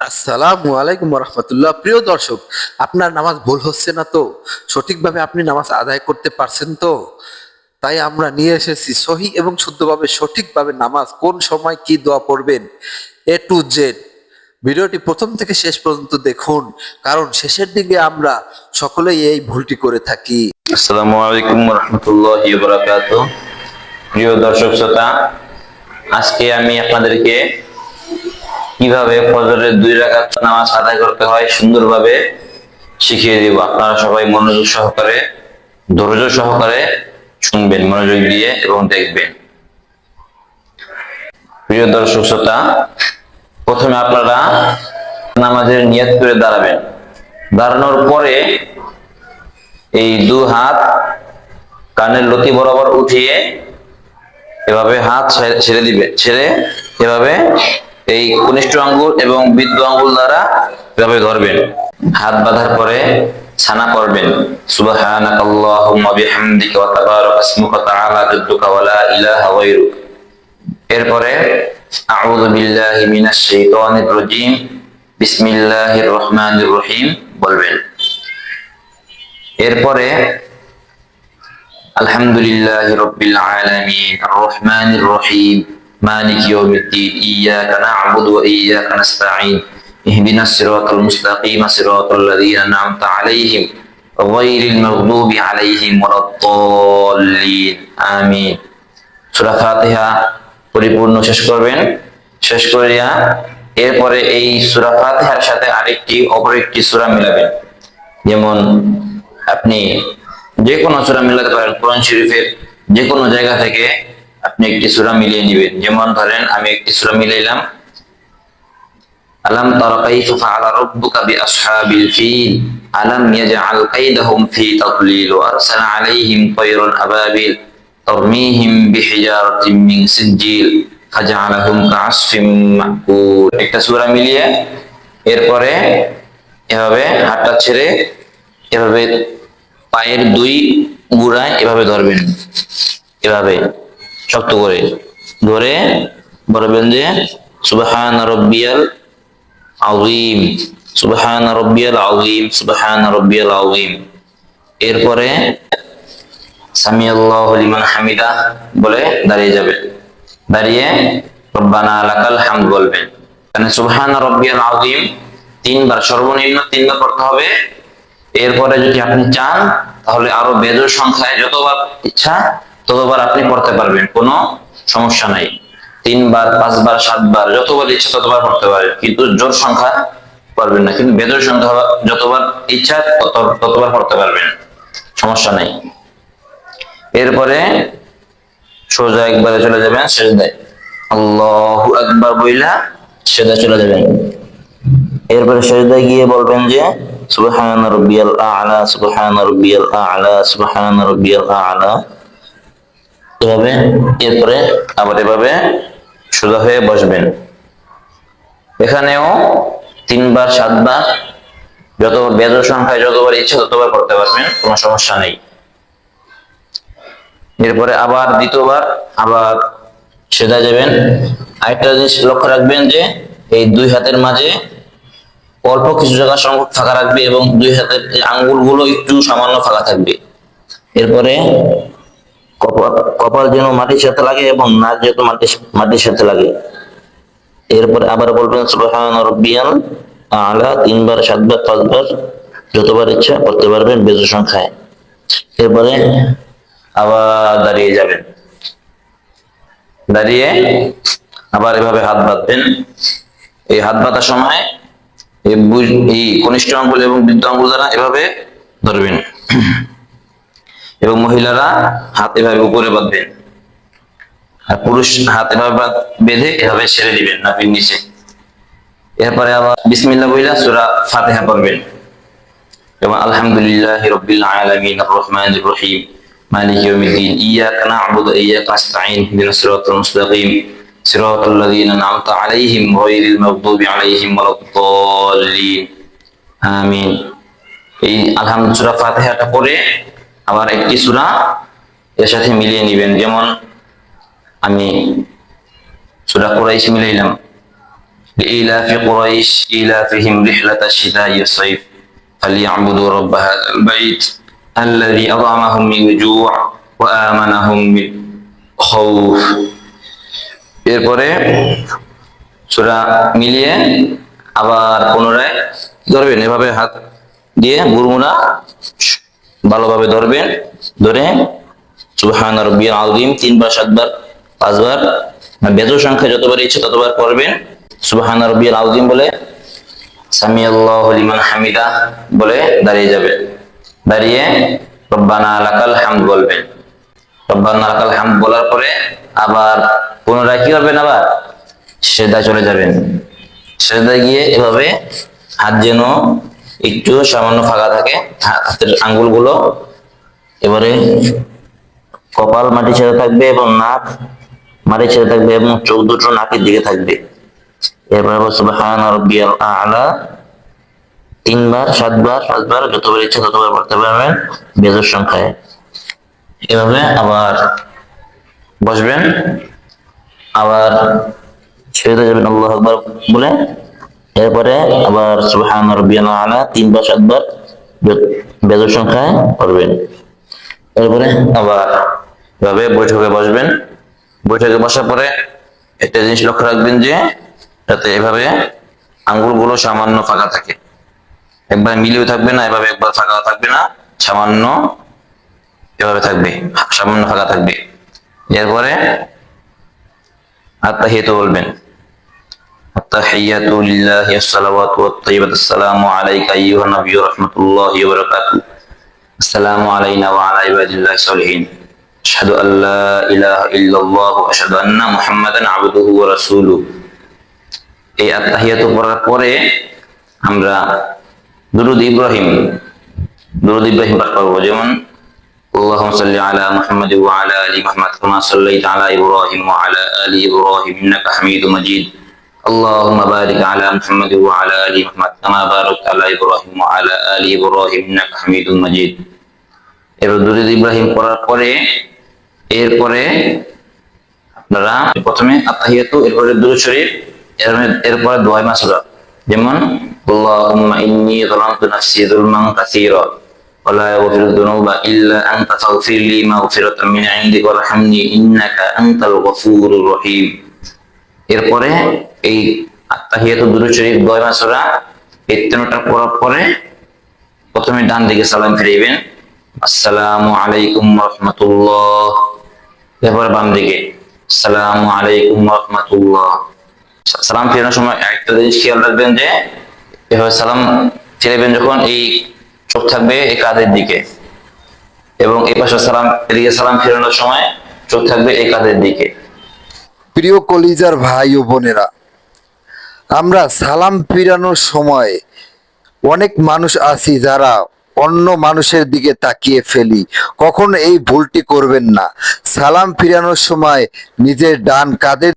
আসসালামু আলাইকুম রহমতুল্লাহ। প্রিয় দর্শক, আপনার নামাজ ভুল হচ্ছে না তো? সঠিকভাবে আপনি নামাজ আদায় করতে পারছেন তো? তাই আমরা নিয়ে এসেছি সহি এবং শুদ্ধভাবে সঠিকভাবে নামাজ কোন সময় কি দোয়া পড়বেন, A to Z। ভিডিওটি প্রথম থেকে শেষ পর্যন্ত দেখুন, কারণ শেষের দিকে আমরা সকলেই এই ভুলটি করে থাকি। আসসালামু আলাইকুম রহমতুল্লাহি ওয়া বারাকাতুহু। প্রিয় দর্শক শ্রোতা, আজকে আমি আপনাদেরকে কিভাবে ফজরের 2 রাকাত নামাজ আদায় করতে হয় সুন্দরভাবে শিখিয়ে দেব। আপনারা সবাই মনোযোগ সহকারে, ধৈর্য সহকারে শুনবেন, মনোযোগ দিয়ে এবং দেখবেন। প্রিয় দর্শক শ্রোতা, প্রথমে আপনারা নামাজের নিয়ত করে দাঁড়াবেন। দাঁড়ানোর পরে এই 2 হাত কানের লতি বরাবর উঠিয়ে এভাবে হাত ছেড়ে দিবে, ছেড়ে এভাবে এই কনিষ্ঠ আঙ্গুল এবং বৃদ্ধ আঙ্গুল দ্বারা এভাবে ধরবেন। হাত বাঁধার পরে ছানা করবেন, সুবহানাকাল্লাহুম্মা বিহামদিকা ওয়া তাবারাকা ইসমুকা তাআলা জাদ্দুকা ওয়া লা ইলাহা গায়রুক। এরপরে আউযু বিল্লাহি মিনাশ শাইতানির রাজীম, বিসমিল্লাহির রহমানির রহিম বলবেন। এরপরে আলহামদুলিল্লাহি রাব্বিল আলামিন আর রহমানির রহিম মালিকি ইয়াউমিদ্দিন ইয়্যাকা না'বুদু ওয়া ইয়্যাকা নাস্তাঈন ইহদিনাস সিরাতাল মুস্তাকিম সিরাতাল লাযীনা আন'আমতা আলাইহিম গায়রিল মাগদুবি আলাইহিম ওয়ালাদ-দাল্লিন। আমিন। সূরা ফাতিহা পরিপূর্ণ শেষ করবেন। শেষ করিয়া এরপরে এই সূরা ফাতিহার সাথে অপর একটি সূরা মিলাবেন। যেমন আপনি যে কোনো সূরা মিলাতে পারেন, কোরআন শরীফের যে কোনো জায়গা থেকে আপনি একটি সূরা মিলিয়ে নেবেন। যেমন ধরেন আমি একটি সূরা মিলাইলাম, আলাম তারা কাইফা ফাআলা রাব্বুকা বিআসহাবিল ফিল আলাম ইয়াজআল কাইদাহুম ফি তাদলিল ওয়া আরসালা আলাইহিম তায়রান আবাবিল তারমিহিম বিহিজারাতিন মিন সিজিল ফাজআলাহুম কাআসফিম মাকুল। একটা সূরা মিলিয়ে এরপরে এভাবে হাতটা ছেড়ে এভাবে পায়ের 2 গুড়ায় এভাবে ধরবেন, এভাবে শক্ত করে ধরে বলবেন যে সুবহান রাব্বিয়াল আযীম, সুবহান রাব্বিয়াল আযীম, সুবহান রাব্বিয়াল আযীম। এরপরে সামিআল্লাহু লিমান হামিদা বলে দাঁড়িয়ে যাবেন। দাঁড়িয়ে রব্বানা লাকাল হামদ বলবেন। মানে সুবহান রাব্বিয়াল আযীম 3 বার, সর্বনিম্ন 3 বার পড়তে হবে। এরপরে যদি আপনি চান তাহলে আরো বেজোড় সংখ্যায় যতবার ইচ্ছা ততবার আপনি পড়তে পারবেন, কোনো সমস্যা নাই। 3 বার, 5 বার, 7 বার যতবার ইচ্ছা ততবার পড়তে পারবেন, কিন্তু জোড় সংখ্যা পারবেন না। কিন্তু বেজোড় সংখ্যা যতবার ইচ্ছা ততবার পড়তে পারবেন, সমস্যা নাই। এরপরে সোজা একবারে চলে যাবেন সিজদায়, আল্লাহু আকবার বইলা সিজদায় চলে যাবেন। এরপরে সিজদায় গিয়ে বলবেন যে সুবহান রাব্বিয়াল আ'লা, সুবহান রাব্বিয়াল আ'লা, সুবহান রাব্বিয়াল আ'লা এভাবে। এরপরে আবার এভাবে সোজা হয়ে বসবেন। এখানেও 3 বার, 7 বার যত বেজোড় সংখ্যায় যতবার ইচ্ছে ততবার করতে পারবেন, কোনো সমস্যা নেই। এরপরে আবার দ্বিতীয়বার আবার সিজদায় যাবেন। আরেকটা জিনিস লক্ষ্য রাখবেন যে এই 2 হাতের মাঝে অল্প কিছু জায়গা সংখ্যক ফাঁকা রাখবে এবং 2 হাতের আঙ্গুলগুলো একটু সামান্য ফাঁকা থাকবে। এরপরে কপাল যেন মাটির সাথে লাগে এবং নাক যেন মাটির সাথে লাগে। এরপরে আবার বলবেন সুবহান রাব্বিয়াল আ'লা 3 বার, 7 বার, 5 বার যতবার ইচ্ছা করতে পারবেন বেজোড় সংখ্যায়। এরপরে আবার দাঁড়িয়ে যাবেন। দাঁড়িয়ে আবার এভাবে হাত বাঁধবেন। এই হাত বাঁধার সময় এই কনিষ্ঠ আঙ্গুল এবং বৃদ্ধ আঙ্গুল দ্বারা এভাবে ধরবেন এবং মহিলারা হাত এভাবে উপরে বাঁধবেন, আর পুরুষ হাত এভাবে বেঁধে এভাবে ছেড়ে দিবেন নাভির নিচে। এরপরে আবার বিসমিল্লাহ বইলা সূরা ফাতিহা পড়বেন এবং আলহামদুলিল্লাহি রাব্বিল আলামিন আর রহমানির রহিম মালিকি ইয়াউমিদ্দিন ইয়্যাকা না'বুদু ওয়া ইয়্যাকা নাস্তাঈন ইহদিনাস সিরাতাল মুস্তাকিম সিরাতাল লাযীনা আন'আমতা আলাইহিম গায়রিল মাগদুবি আলাইহিম ওয়ালাদ-দাল্লিন। আমিন। এই আলহামদুলিল্লাহ সূরা ফাতিহাটা পড়ে আবার একটি সূরা এর সাথে মিলিয়ে নেবেন। যেমন আমি সূরা কুরাইশ মিলাইলাম, لإيلاف قريش إيلافهم رحلة الشتاء والصيف فليعبدوا رب هذا البيت الذي أطعمهم من جوع وآمنهم من خوف। এরপরে সূরা মিলিয়ে আবার পুনরায় ধরবেন, এভাবে হাত দিয়ে গুরমুনা ভালোভাবে ধরবেন, ধরে সুবহান রাব্বিয়াল আযীম 3 বার 7 বার 5 বার বেজোড় সংখ্যা যতবার ইচ্ছে ততবার পড়বেন। সুবহান রাব্বিয়াল আযীম বলে সামিআল্লাহু লিমান হামিদা বলে দাঁড়িয়ে যাবেন, দাঁড়িয়ে রব্বানা লাকাল হামদ বলবেন। রব্বানা লাকাল হামদ বলার পরে আবার পুনরায় কি করবেন, আবার সিজদায় চলে যাবেন। সিজদায় গিয়ে এভাবে হাত যেন একটু সামান্য ফাঁকা থাকে, হাতের আঙ্গুলগুলো এবারে কপাল মাটি ছেড়ে থাকবে এবং নাক মাটি ছেড়ে থাকবে এবং চোখ দুটো নাকের দিকে থাকবে। এরপরে সুবহান রাব্বিয়াল আ'লা 3 বার 7 বার 5 বার যতবার ইচ্ছা ততবার পড়তে পারবেন বেজোড় সংখ্যায়। এভাবে আবার বসবেন, আবার ছেড়ে যাবেন আল্লাহু আকবার বলে। এরপরে আবার সুবহান রাব্বিয়াল আ'লা 3 বার 7 বার বেজোড় সংখ্যায় পড়বেন। এরপরে আবার এভাবে বৈঠকে বসবেন। বৈঠকে বসার পরে একটা জিনিস লক্ষ্য রাখবেন যে যাতে এভাবে আঙ্গুলগুলো সামান্য ফাঁকা থাকে, একবার মিলিয়ে থাকবে না, এভাবে একবার ফাঁকা থাকবে না, সামান্য এভাবে থাকবে, সামান্য ফাঁকা থাকবে। এরপরে আত্তাহিয়াতু বলবেন, আত্তাহিয়াতু লিল্লাহি ওয়াস-সালাওয়াতু ওয়াত-তাইয়্যিবাতু আসসালামু আলাইকা আইয়ুহান নাবিয়্যু ওয়া রাহমাতুল্লাহি ওয়া বারাকাতুহু আসসালামু আলাইনা ওয়া আলা ইবাদিল্লাহিস সালিহিন আশহাদু আল লা ইলাহা ইল্লাল্লাহু ওয়া আশহাদু আন্না মুহাম্মাদান আবদুহু ওয়া রাসূলুহু। এই আত্তাহিয়াতু পড়ার পরে আমরা দুরূদ ইব্রাহিম পাঠ করব, যেমন আল্লাহুম্মা সাল্লি আলা মুহাম্মাদ ওয়া আলা আলি মুহাম্মাদ কামা সাল্লাইতা আলা ইব্রাহিম ওয়া আলা আলি ইব্রাহিম ইন্নাকা হামিদুম মাজিদ। আল্লাহুম্মা বারিক আলা মুহাম্মাদ ওয়া আলা আলি মুহাম্মাদ কামা বারাকতা আলা ইব্রাহিম ওয়া আলা আলি ইব্রাহিম ইন্নাকা হামিদুম মাজিদ। এরপর দুরূদ ইব্রাহিম পড়ার পরে এরপরে আপনারা প্রথমে আত্তাহিয়াতু, এরপরে দুরূদ শরীফ, এরপরে দোয়া মাসুরা, যেমন আল্লাহুম্মা ইন্নী যালামতু নাফসি যুলমান কাসীরা ওয়া লা ইয়াগফিরুয যুনুবা ইল্লা আনতা ফাগফির লি মাগফিরাতাম মিন ইনদিকা ওয়ারহামনি ইন্নাকা আনতাল গফুরুর রহিম। এরপরে এই আত্তাহিয়াতু, দুরূদ শরীফ, দোয়া মাসুরা এই তিনটা পড়ার পরে প্রথমে ডান দিকে সালাম ফিরাইবেন, আসসালামু আলাইকুম ওয়া রাহমাতুল্লাহ। এরপরে বাম দিকে আসসালামু আলাইকুম ওয়া রাহমাতুল্লাহ। সালাম ফেরানোর সময় একটা জিনিস খেয়াল রাখবেন যে এভাবে সালাম ফিরাবেন যখন এই চোখ থাকবে এই কাঁধের দিকে, এবং এই পাশে সালাম এদিকে সালাম ফেরানোর সময় চোখ থাকবে এই কাঁধের দিকে। প্রিয় কলিজার ভাই ও বোনেরা, আমরা সালাম ফিরানোর সময় অনেক মানুষ আছি যারা অন্য মানুষের দিকে তাকিয়ে ফেলি। কখনো এই ভুলটি করবেন না। সালাম ফিরানোর সময় নিজের ডান কাঁধের